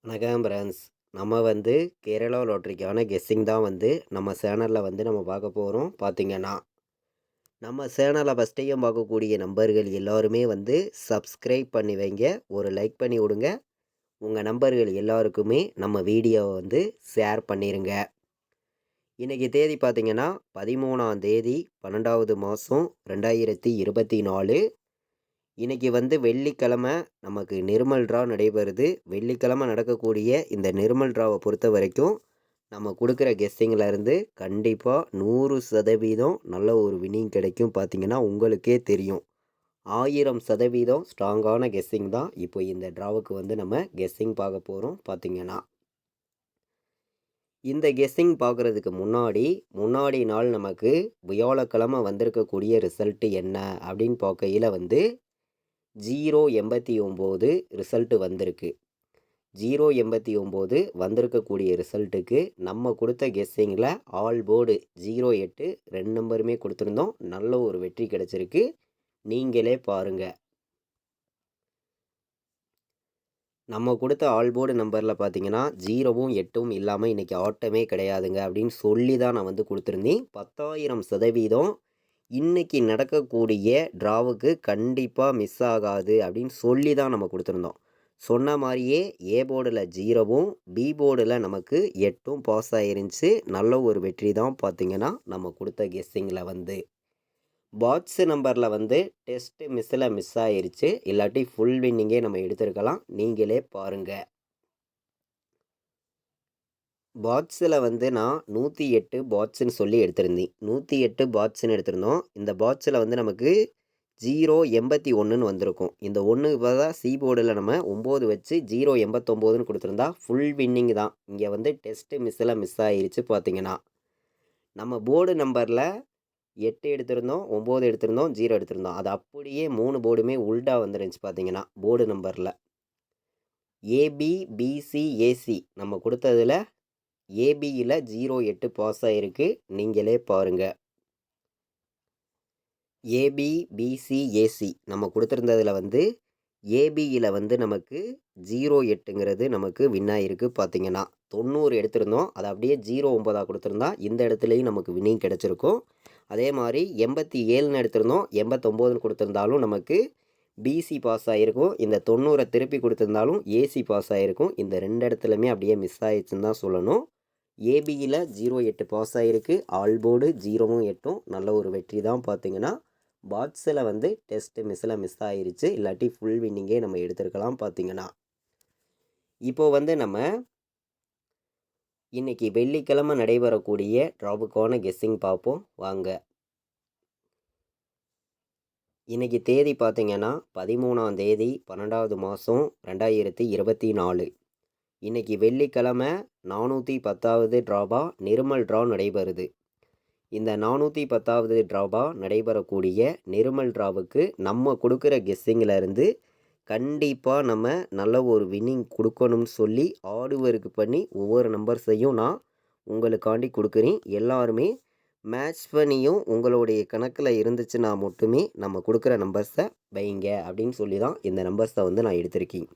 வணக்கம் ஃப்ரெண்ட்ஸ். நம்ம கேரளா லாட்டரிக்கான கெஸ்ஸிங் தான் நம்ம சேனலில் நம்ம பார்க்க போகிறோம். பார்த்தீங்கன்னா நம்ம சேனலை ஃபஸ்ட்டையும் பார்க்கக்கூடிய நம்பர்கள் எல்லாருமே சப்ஸ்கிரைப் பண்ணி வைங்க, ஒரு லைக் பண்ணி விடுங்க. உங்கள் நம்பர்கள் எல்லாருக்குமே நம்ம வீடியோவை ஷேர் பண்ணிடுங்க. இன்றைக்கி தேதி பார்த்தீங்கன்னா 13ஆம் தேதி 12வது மாதம் 2024. இன்றைக்கி வெள்ளிக்கிழமை நமக்கு நிர்மல் ட்ரா நடைபெறுது. வெள்ளிக்கிழமை நடக்கக்கூடிய இந்த நிர்மல் ட்ராவை பொறுத்த வரைக்கும் நம்ம கொடுக்குற கெஸ்ஸிங்கில் கண்டிப்பாக 100% நல்ல ஒரு வின்னிங் கிடைக்கும். பார்த்திங்கன்னா உங்களுக்கே தெரியும், 1000% ஸ்ட்ராங்கான கெஸ்ஸிங் தான் இப்போ இந்த ட்ராவுக்கு நம்ம கெஸ்ஸிங் பார்க்க போகிறோம். பார்த்திங்கன்னா இந்த கெஸ்ஸிங் பார்க்குறதுக்கு முன்னாடி நாள் நமக்கு வியாழக்கிழமை வந்திருக்கக்கூடிய ரிசல்ட்டு என்ன அப்படின்னு பார்க்கையில் 089 ரிசல்ட்டு வந்திருக்கு. 089 வந்திருக்கக்கூடிய ரிசல்ட்டுக்கு நம்ம கொடுத்த கெஸ்ஸிங்கில் ஆல் போர்டு 08 2 நம்பருமே கொடுத்துருந்தோம். நல்ல ஒரு வெற்றி கிடச்சிருக்கு, நீங்களே பாருங்கள். நம்ம கொடுத்த ஆல் போர்டு நம்பரில் பார்த்தீங்கன்னா 0வும் 8ம் இல்லாமல் இன்றைக்கி ஆட்டமே கிடையாதுங்க அப்படின்னு சொல்லி தான் நான் கொடுத்துருந்தேன். 10,000% இன்றைக்கி நடக்கக்கூடிய ட்ராவுக்கு கண்டிப்பாக மிஸ் ஆகாது அப்படின்னு சொல்லி தான் நம்ம கொடுத்துருந்தோம். சொன்ன மாதிரியே ஏ போர்டில் 0வும் பி போர்டில் நமக்கு 8ம் பாஸ் ஆயிருந்துச்சு. நல்ல ஒரு வெற்றி தான். பார்த்திங்கன்னா நம்ம கொடுத்த கெஸ்ஸிங்கில் பாக்ஸ் நம்பரில் டெஸ்ட்டு மிஸ் ஆயிருச்சு. இல்லாட்டி ஃபுல் வின்னிங்கே நம்ம எடுத்துருக்கலாம், நீங்களே பாருங்கள். பாட்ஸில் நான் 108 பாட்ஸுன்னு சொல்லி எடுத்திருந்தேன். 108 பாட்ஸுன்னு எடுத்திருந்தோம். இந்த பாட்ஸில் நமக்கு 081ன்னு வந்திருக்கும். இந்த 1 தான் சி போர்டில் நம்ம 9 வச்சு 089ன்னு கொடுத்துருந்தா ஃபுல் வின்னிங் தான். இங்கே டெஸ்ட்டு மிஸ் ஆயிருச்சு. பார்த்திங்கன்னா நம்ம போர்டு நம்பரில் 8 எடுத்திருந்தோம், 9 எடுத்திருந்தோம், 0 எடுத்திருந்தோம். அது அப்படியே 3 போர்டுமே உல்டா வந்துருந்துச்சு. பார்த்திங்கன்னா போர்டு நம்பரில் ஏபி பிசி ஏசி நம்ம கொடுத்ததில் ஏபியில் 08 பாஸ் ஆகிருக்கு, நீங்களே பாருங்கள். ஏபி பிசி ஏசி நம்ம கொடுத்துருந்ததில் ஏபியில் நமக்கு 08ங்கிறது நமக்கு வின் ஆகிருக்கு. பார்த்திங்கன்னா 90 எடுத்திருந்தோம், அதை அப்படியே 09ஆக கொடுத்துருந்தா இந்த இடத்துலையும் நமக்கு வின்னிங் கிடச்சிருக்கும். அதே மாதிரி 87ன்னு எடுத்திருந்தோம், 89ன்னு கொடுத்துருந்தாலும் நமக்கு பிசி பாஸ் ஆகிருக்கும். இந்த 90 திருப்பி கொடுத்துருந்தாலும் ஏசி பாஸ் ஆகிருக்கும். இந்த 2 இடத்துலையுமே அப்படியே மிஸ் ஆயிடுச்சுன்னு தான் சொல்லணும். ஏபியில் 08 பாஸ் ஆகிருக்கு. ஆல் போர்டு 0வும் 8ம் நல்ல ஒரு வெற்றி தான். பார்த்திங்கன்னா பாட்ஸில் டெஸ்ட்டு மிஸ் ஆகிருச்சு. இல்லாட்டி ஃபுல் வின்னிங்கே நம்ம எடுத்துருக்கலாம். பார்த்திங்கன்னா இப்போது நம்ம இன்றைக்கி வெள்ளிக்கிழமை நடைபெறக்கூடிய ட்ராவுக்கான கெஸ்ஸிங் பார்ப்போம் வாங்க. இன்றைக்கி தேதி பார்த்திங்கன்னா 13ஆம் தேதி 12வது மாதம் 2024. இன்றைக்கி வெள்ளிக்கிழமை 410வது ட்ராபா நிர்மல் ட்ரா நடைபெறுது. இந்த 410வது ட்ராபா நடைபெறக்கூடிய நிர்மல் ட்ராவுக்கு நம்ம கொடுக்குற கெஸ்ஸிங்கில் கண்டிப்பாக நம்ம நல்ல ஒரு வின்னிங் கொடுக்கணும்னு சொல்லி ஹார்டு ஒர்க் பண்ணி ஒவ்வொரு நம்பர்ஸையும் நான் உங்களுக்காண்டி கொடுக்குறேன். எல்லாருமே மேட்ச் பண்ணியும் உங்களுடைய கணக்கில் இருந்துச்சுன்னா மட்டுமே நம்ம கொடுக்குற நம்பர்ஸை வைங்க அப்படின்னு சொல்லி தான் இந்த நம்பர்ஸை நான் எடுத்திருக்கேன்.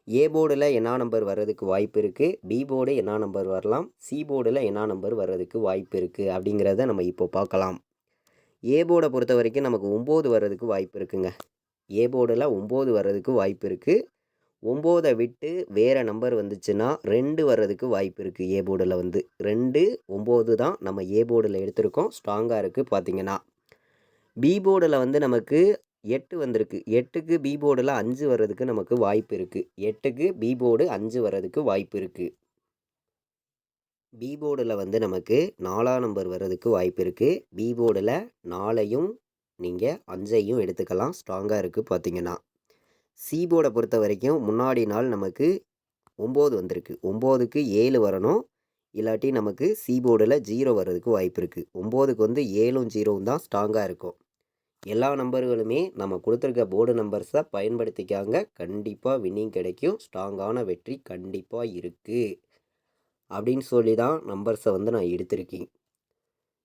ஏ போர்டில் என்ன நம்பர் வர்றதுக்கு வாய்ப்பு இருக்குது, பி போர்டு என்ன நம்பர் வரலாம், சி போர்டில் என்ன நம்பர் வர்றதுக்கு வாய்ப்பு இருக்குது அப்படிங்கிறத நம்ம இப்போ பார்க்கலாம். ஏ போர்டை பொறுத்த வரைக்கும் நமக்கு 9 வர்றதுக்கு வாய்ப்பு இருக்குங்க. ஏ போர்டில் 9 வர்றதுக்கு வாய்ப்பு இருக்குது. 9ஐ விட்டு வேறு நம்பர் வந்துச்சுன்னா 2 வர்றதுக்கு வாய்ப்பு இருக்குது. ஏ போர்டில் 2 9 தான் நம்ம ஏ போர்டில் எடுத்திருக்கோம், ஸ்ட்ராங்காக இருக்குது. பார்த்திங்கன்னா பி போர்டில் நமக்கு 8 வந்திருக்கு. 8க்கு பி போர்டில் 5 வர்றதுக்கு நமக்கு வாய்ப்பு இருக்குது. 8க்கு பி போர்டு 5 வர்றதுக்கு வாய்ப்பு இருக்குது. பி போர்டில் நமக்கு 4ஆம் நம்பர் வர்றதுக்கு வாய்ப்பு இருக்குது. பி போர்டில் 4ஐயும் நீங்கள் 5ஐயும் எடுத்துக்கலாம், ஸ்ட்ராங்காக இருக்குது. பார்த்திங்கன்னா சி போர்டை பொறுத்த வரைக்கும் முன்னாடி நாள் நமக்கு 9 வந்திருக்கு. 9க்கு 7 வரணும், இல்லாட்டி நமக்கு சி போர்டில் 0 வர்றதுக்கு வாய்ப்பு இருக்குது. 9க்கு 7ம் 0ம் தான் ஸ்ட்ராங்காக இருக்கும். எல்லா நம்பர்களுமே நம்ம கொடுத்துருக்க போர்டு நம்பர்ஸை பயன்படுத்திக்காங்க, கண்டிப்பாக வின்னிங் கிடைக்கும். ஸ்ட்ராங்கான வெற்றி கண்டிப்பாக இருக்குது அப்படின்னு சொல்லி தான் நம்பர்ஸை நான் எடுத்திருக்கேன்.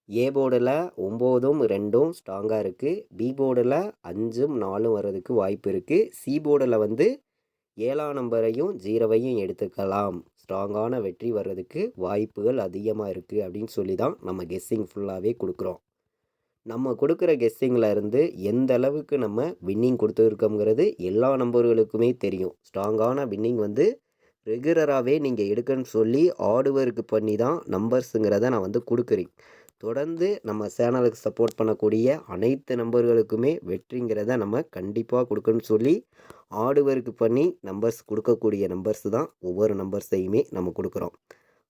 ஏ போர்டில் 9ம் 2ம் ஸ்ட்ராங்காக இருக்குது. பி போர்டில் 5ம் 4ம் வர்றதுக்கு வாய்ப்பு இருக்குது. சி போர்டில் 7ஆம் நம்பரையும் 0வையும் எடுத்துக்கலாம். ஸ்ட்ராங்கான வெற்றி வர்றதுக்கு வாய்ப்புகள் அதிகமாக இருக்குது அப்படின்னு சொல்லி தான் நம்ம கெஸ்ஸிங் ஃபுல்லாகவே கொடுக்குறோம். நம்ம கொடுக்குற கெஸ்ஸிங்கில் இருந்து எந்த அளவுக்கு நம்ம வின்னிங் கொடுத்துருக்கோங்கிறது எல்லா நம்பர்களுக்குமே தெரியும். ஸ்ட்ராங்கான வின்னிங் வந்து ரெகுலராகவே நீங்கள் எடுக்கன்னு சொல்லி ஹார்ட் ஒர்க் பண்ணி தான் நம்பர்ஸுங்கிறத நான் வந்து கொடுக்குறேன். தொடர்ந்து நம்ம சேனலுக்கு சப்போர்ட் பண்ணக்கூடிய அனைத்து நம்பர்களுக்குமே வெற்றிங்கிறத நம்ம கண்டிப்பாக கொடுக்கணும்னு சொல்லி ஹார்ட் ஒர்க் பண்ணி நம்பர்ஸ் கொடுக்கக்கூடிய நம்பர்ஸ் தான் ஒவ்வொரு நம்பர்ஸையுமே நம்ம கொடுக்குறோம்.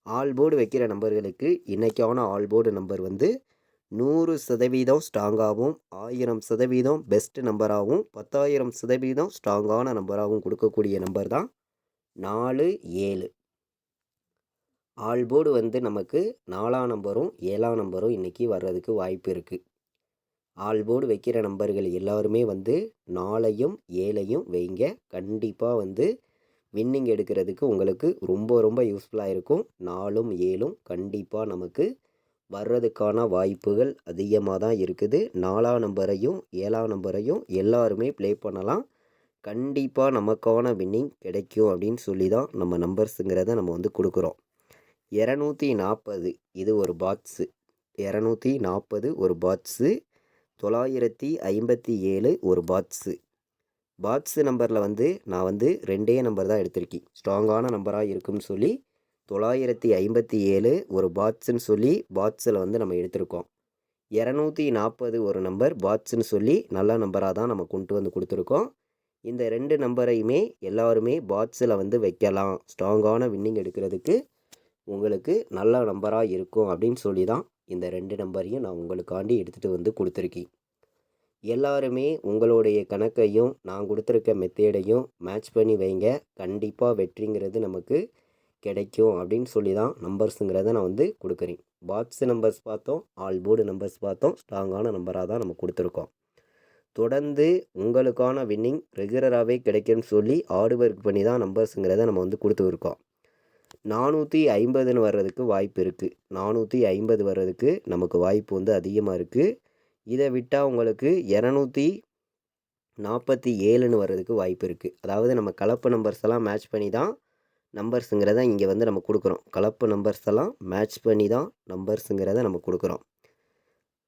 ஆல் போர்டு வைக்கிற நம்பர்களுக்கு இன்றைக்கான ஆல் போர்டு நம்பர் வந்து 100% ஸ்ட்ராங்காகவும் 1000% பெஸ்ட் நம்பராகவும் 10,000% ஸ்ட்ராங்கான நம்பராகவும் கொடுக்கக்கூடிய நம்பர் தான் 4, 7. ஆல் போர்டு வந்து நமக்கு 4ஆம் நம்பரும் 7ஆம் நம்பரும் இன்றைக்கி வர்றதுக்கு வாய்ப்பு இருக்குது. ஆல் போர்டு வைக்கிற நம்பர்கள் எல்லாருமே வந்து 4ஐயும் 7ஐயும் வைங்க. கண்டிப்பாக வந்து வின்னிங் எடுக்கிறதுக்கு உங்களுக்கு ரொம்ப ரொம்ப யூஸ்ஃபுல்லாக இருக்கும். 4ம் 7ம் கண்டிப்பாக நமக்கு வர்றதுக்கான வாய்ப்புகள் அதிகமாக தான் இருக்குது. 4ஆம் நம்பரையும் 7ஆம் நம்பரையும் எல்லாருமே ப்ளே பண்ணலாம். கண்டிப்பாக நமக்கான வின்னிங் கிடைக்கும் அப்படின்னு சொல்லி தான் நம்ம நம்பர்ஸுங்கிறத நம்ம வந்து கொடுக்குறோம். 240 இது ஒரு பாக்ஸு. 240 ஒரு பாக்ஸு. 957 ஒரு பாக்ஸு. பாக்ஸு நம்பரில் வந்து நான் வந்து 2 நம்பர் தான் எடுத்திருக்கேன். ஸ்ட்ராங்கான நம்பராக இருக்குன்னு சொல்லி 957 ஒரு பாக்ஸுன்னு சொல்லி பாக்ஸில் வந்து நம்ம எடுத்திருக்கோம். 240 ஒரு நம்பர் பாக்ஸுன்னு சொல்லி நல்ல நம்பராக தான் நம்ம கொண்டு வந்து கொடுத்துருக்கோம். இந்த 2 நம்பரையுமே எல்லாருமே பாக்ஸில் வந்து வைக்கலாம். ஸ்ட்ராங்கான வின்னிங் எடுக்கிறதுக்கு உங்களுக்கு நல்ல நம்பராக இருக்கும் அப்படின்னு சொல்லி தான் இந்த 2 நம்பரையும் நான் உங்களுக்காண்டி எடுத்துகிட்டு வந்து கொடுத்துருக்கேன். எல்லாருமே உங்களுடைய கணக்கையும் நான் கொடுத்துருக்க மெத்தேடையும் மேட்ச் பண்ணி வைங்க. கண்டிப்பாக வெற்றிங்கிறது நமக்கு கிடைக்கும் அப்படின்னு சொல்லி தான் நம்பர்ஸுங்கிறத நான் வந்து கொடுக்குறேன். பாக்ஸ் நம்பர்ஸ் பார்த்தோம், ஆல் போர்டு நம்பர்ஸ் பார்த்தோம். ஸ்ட்ராங்கான நம்பராக தான் நம்ம கொடுத்துருக்கோம். தொடர்ந்து உங்களுக்கான வின்னிங் ரெகுலராகவே கிடைக்கும்னு சொல்லி ஹார்ட் ஒர்க் பண்ணி தான் நம்பர்ஸுங்கிறத நம்ம வந்து கொடுத்துருக்கோம். 450ன்னு வர்றதுக்கு வாய்ப்பு இருக்குது. 450 வர்றதுக்கு நமக்கு வாய்ப்பு வந்து அதிகமாக இருக்குது. இதை விட்டால் உங்களுக்கு 247ன்னு வர்றதுக்கு வாய்ப்பு இருக்குது. அதாவது நம்ம கலப்பு நம்பர்ஸ் எல்லாம் மேட்ச் பண்ணி தான் நம்பர்ஸுங்கிறத இங்கே வந்து நம்ம கொடுக்குறோம். கலப்பு நம்பர்ஸ் எல்லாம் மேட்ச் பண்ணி தான் நம்பர்ஸுங்கிறத நம்ம கொடுக்குறோம்.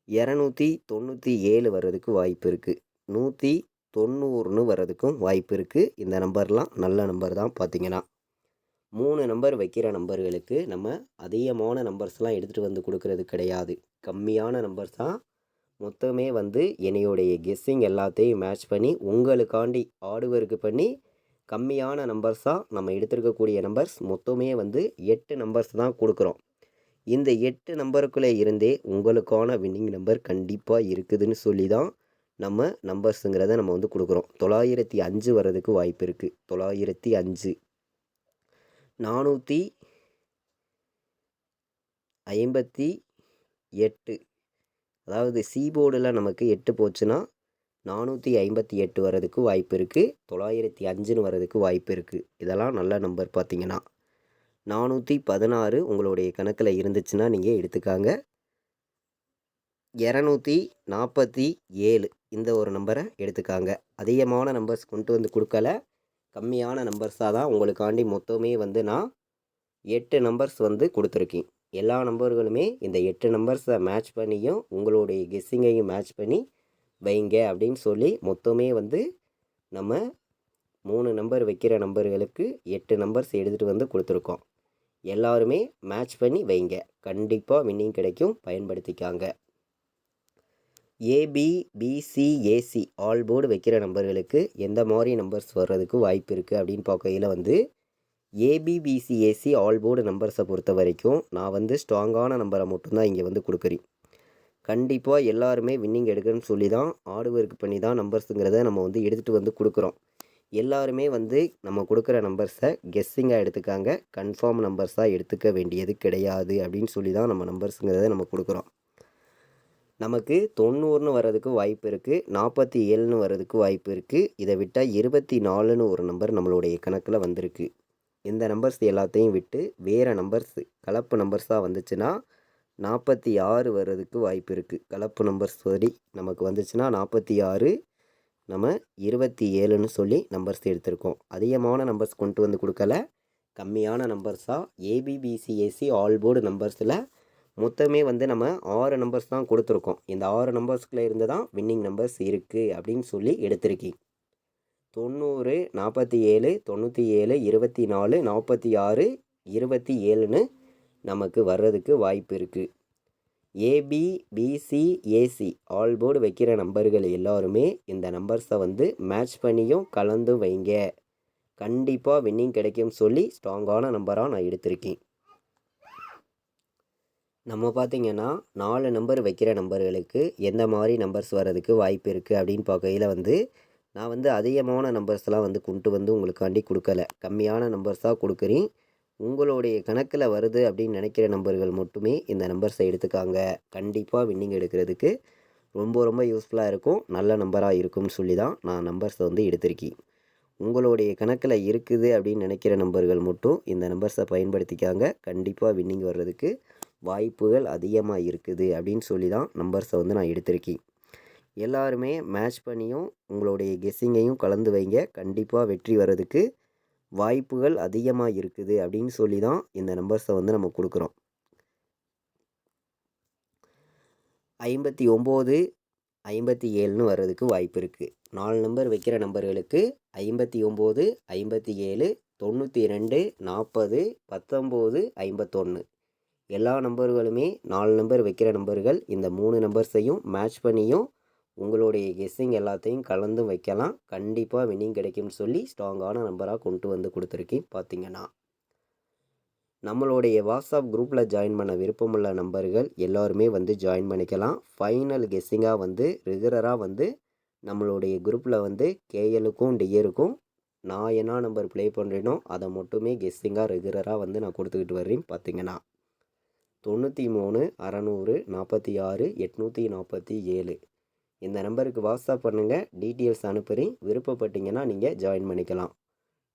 297 வர்றதுக்கு வாய்ப்பு இருக்குது. 190ன்னு வர்றதுக்கும் வாய்ப்பு இருக்குது. இந்த நம்பர்லாம் நல்ல நம்பர் தான். பார்த்திங்கன்னா 3 நம்பர் வைக்கிற நம்பர்களுக்கு நம்ம அதிகமான நம்பர்ஸ்லாம் எடுத்துகிட்டு வந்து கொடுக்கறது கிடையாது. கம்மியான நம்பர்ஸ் தான் மொத்தமே வந்து என்னையோடைய கெஸ்ஸிங் எல்லாத்தையும் மேட்ச் பண்ணி உங்களுக்காண்டி ஹார்ட் ஒர்க் பண்ணி கம்மியான நம்பர்ஸாக நம்ம எடுத்துருக்கக்கூடிய நம்பர்ஸ் மொத்தமே வந்து 8 நம்பர்ஸ் தான் கொடுக்குறோம். இந்த 8 நம்பருக்குள்ளே இருந்தே உங்களுக்கான வின்னிங் நம்பர் கண்டிப்பாக இருக்குதுன்னு சொல்லி தான் நம்ம நம்பர்ஸுங்கிறத நம்ம வந்து கொடுக்குறோம். 905 வர்றதுக்கு வாய்ப்பு இருக்குது. 905, 458, அதாவது சி போர்டில் நமக்கு 8 போச்சுன்னா 458 வர்றதுக்கு வாய்ப்பு இருக்குது. 905ன்னு வர்றதுக்கு வாய்ப்பு இருக்குது. இதெல்லாம் நல்ல நம்பர். பார்த்திங்கன்னா 416 உங்களுடைய கணக்கில் இருந்துச்சுன்னா நீங்கள் எடுத்துக்காங்க. 247 இந்த ஒரு நம்பரை எடுத்துக்காங்க. அதிகமான நம்பர்ஸ் கொண்டு வந்து கொடுக்கல, கம்மியான நம்பர்ஸாக தான் உங்களுக்காண்டி மொத்தமே வந்து நான் 8 நம்பர்ஸ் வந்து கொடுத்துருக்கேன். எல்லா நம்பர்களுமே இந்த 8 நம்பர்ஸை மேட்ச் பண்ணியும் உங்களுடைய கெஸ்ஸிங்கையும் மேட்ச் பண்ணி வைங்க அப்படின்னு சொல்லி மொத்தமே வந்து நம்ம 3 நம்பர் வைக்கிற நம்பர்களுக்கு 8 நம்பர்ஸ் எடுத்துகிட்டு வந்து கொடுத்துருக்கோம். எல்லாருமே மேட்ச் பண்ணி வைங்க. கண்டிப்பாக வின்னிங் கிடைக்கும். பயன்படுத்திக்காங்க. AB, BC, AC all board வைக்கிற நம்பர்களுக்கு எந்த மாதிரி நம்பர்ஸ் வர்றதுக்கு வாய்ப்பு இருக்குது அப்படின்னு பார்க்கையில் வந்து AB, BC, AC all board நம்பர்ஸை பொறுத்த வரைக்கும் நான் வந்து ஸ்ட்ராங்கான நம்பரை மட்டும்தான் இங்கே வந்து கொடுக்குறேன். கண்டிப்பாக எல்லாருமே வின்னிங் எடுக்கணும்னு சொல்லி தான் ஹார்ட் ஒர்க் பண்ணி தான் நம்பர்ஸுங்கிறத நம்ம வந்து எடுத்துகிட்டு வந்து கொடுக்குறோம். எல்லாருமே வந்து நம்ம கொடுக்குற நம்பர்ஸை கெஸ்ஸிங்காக எடுத்துக்காங்க. கன்ஃபார்ம் நம்பர்ஸாக எடுத்துக்க வேண்டியது கிடையாது அப்படின்னு சொல்லி தான் நம்ம நம்பர்ஸுங்கிறத நம்ம கொடுக்குறோம். நமக்கு 90ன்னு வர்றதுக்கு வாய்ப்பு இருக்குது. 47ன்னு வர்றதுக்கு வாய்ப்பு இருக்குது. இதை விட்டால் 24ன்னு ஒரு நம்பர் நம்மளுடைய கணக்கில் வந்திருக்கு. இந்த நம்பர்ஸ் எல்லாத்தையும் விட்டு வேறு நம்பர்ஸ் கலப்பு நம்பர்ஸாக வந்துச்சுன்னா 46 வர்றதுக்கு வாய்ப்பு இருக்குது. கலப்பு நம்பர்ஸ் படி நமக்கு வந்துச்சுன்னா 46, நம்ம 27ன்னு சொல்லி நம்பர்ஸ் எடுத்திருக்கோம். அதிகமான நம்பர்ஸ் கொண்டு வந்து கொடுக்கல, கம்மியான நம்பர்ஸாக ஏபிபிசிஏசி ஆல் போர்டு நம்பர்ஸில் மொத்தமே வந்து நம்ம 6 நம்பர்ஸ் தான் கொடுத்துருக்கோம். இந்த 6 நம்பர்ஸ்குள்ளே இருந்து தான் வின்னிங் நம்பர்ஸ் இருக்குது அப்படின்னு சொல்லி எடுத்திருக்கீங்க. 90, 47, 97, 24, 46, 27ன்னு நமக்கு வர்றதுக்கு வாய்ப்பு இருக்குது. ஏபிபிசிஏசி ஆல் போர்டு வைக்கிற நம்பர்கள் எல்லாருமே இந்த நம்பர்ஸை வந்து மேட்ச் பண்ணியும் கலந்து வைங்க. கண்டிப்பாக வின்னிங் கிடைக்கும் சொல்லி ஸ்ட்ராங்கான நம்பராக நான் எடுத்திருக்கேன். நம்ம பார்த்திங்கன்னா 4 நம்பர் வைக்கிற நம்பர்களுக்கு எந்த மாதிரி நம்பர்ஸ் வர்றதுக்கு வாய்ப்பு இருக்குது அப்படின்னு பார்க்கையில் வந்து நான் வந்து அதிகமான நம்பர்ஸ்லாம் வந்து கொண்டு வந்து உங்களுக்காண்டி கொடுக்கல, கம்மியான நம்பர்ஸாக கொடுக்குறேன். உங்களுடைய கணக்கில் வருது அப்படின்னு நினைக்கிற நம்பர்கள் மட்டுமே இந்த நம்பர்ஸை எடுத்துக்காங்க. கண்டிப்பாக வின்னிங் எடுக்கிறதுக்கு ரொம்ப ரொம்ப யூஸ்ஃபுல்லாக இருக்கும், நல்ல நம்பராக இருக்கும்னு சொல்லி தான் நான் நம்பர்ஸை வந்து எடுத்திருக்கேன். உங்களுடைய கணக்கில் இருக்குது அப்படின்னு நினைக்கிற நம்பர்கள் மட்டும் இந்த நம்பர்ஸை பயன்படுத்திக்காங்க. கண்டிப்பாக வின்னிங் வர்றதுக்கு வாய்ப்புகள் அதிகமாக இருக்குது அப்படின்னு சொல்லி தான் நம்பர்ஸை வந்து நான் எடுத்திருக்கேன். எல்லாருமே மேட்ச் பண்ணியும் உங்களுடைய கெஸ்ஸிங்கையும் கலந்து வைங்க. கண்டிப்பாக வெற்றி வர்றதுக்கு வாய்ப்புகள் அதிகமாக இருக்குது அப்படின்னு சொல்லி தான் இந்த நம்பர்ஸை வந்து நம்ம கொடுக்குறோம். 59, 57ன்னு வர்றதுக்கு வாய்ப்பு இருக்குது. 4 நம்பர் வைக்கிற நம்பர்களுக்கு 59, 57, 92, 40, 19, 51 எல்லா நம்பர்களுமே 4 நம்பர் வைக்கிற நம்பர்கள் இந்த 3 நம்பர்ஸையும் மேட்ச் பண்ணியும் உங்களுடைய கெஸ்ஸிங் எல்லாத்தையும் கலந்து வைக்கலாம். கண்டிப்பாக வின்னிங் கிடைக்கும்னு சொல்லி ஸ்ட்ராங்கான நம்பராக கொண்டு வந்து கொடுத்துருக்கேன். பார்த்திங்கன்னா நம்மளுடைய வாட்ஸ்அப் குரூப்பில் ஜாயின் பண்ண விருப்பமுள்ள நம்பர்கள் எல்லாருமே வந்து ஜாயின் பண்ணிக்கலாம். ஃபைனல் கெஸ்ஸிங்காக வந்து ரெகுலராக வந்து நம்மளுடைய குரூப்பில் வந்து கேஎலுக்கும் டிஏருக்கும் நான் என்ன நம்பர் ப்ளே பண்ணுறேனோ அதை மட்டுமே கெஸ்ஸிங்காக ரெகுலராக வந்து நான் கொடுத்துக்கிட்டு வர்றேன். பார்த்திங்கன்னா 93, 600, 46, 847 இந்த நம்பருக்கு வாட்ஸ்அப் பண்ணுங்கள், டீட்டெயில்ஸ் அனுப்புகிறேன். விருப்பப்பட்டீங்கன்னா நீங்கள் ஜாயின் பண்ணிக்கலாம்.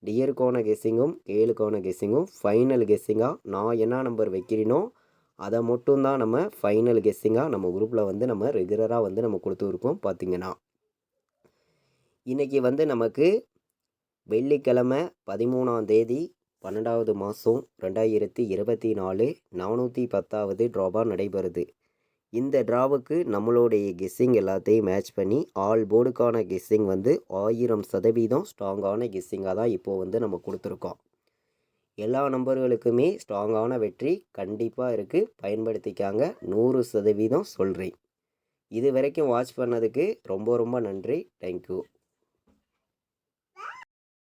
டியருக்கான கெஸ்ஸிங்கும் கேளுக்கான கெஸ்ஸிங்கும் ஃபைனல் கெஸ்ஸிங்காக நான் என்ன நம்பர் வைக்கிறேனோ அதை மட்டும்தான் நம்ம ஃபைனல் கெஸ்ஸிங்காக நம்ம குரூப்பில் வந்து நம்ம ரெகுலராக வந்து நம்ம கொடுத்துருக்கோம். பார்த்திங்கன்னா இன்றைக்கி வந்து நமக்கு வெள்ளிக்கிழமை 13ஆம் தேதி 12வது மாதம் 2024 410வது ட்ராபாக நடைபெறுது. இந்த ட்ராவுக்கு நம்மளுடைய கெஸ்ஸிங் எல்லாத்தையும் மேட்ச் பண்ணி ஆல் போர்டுக்கான கெஸ்ஸிங் வந்து 1000% ஸ்ட்ராங்கான கெஸ்ஸிங்காக தான் இப்போது வந்து நம்ம கொடுத்துருக்கோம். எல்லா நம்பர்களுக்குமே ஸ்ட்ராங்கான வெற்றி கண்டிப்பாக இருக்குது, பயன்படுத்திக்காங்க. 100% சொல்கிறேன். இது வரைக்கும் வாட்ச் பண்ணதுக்கு ரொம்ப ரொம்ப நன்றி. தேங்க்யூ.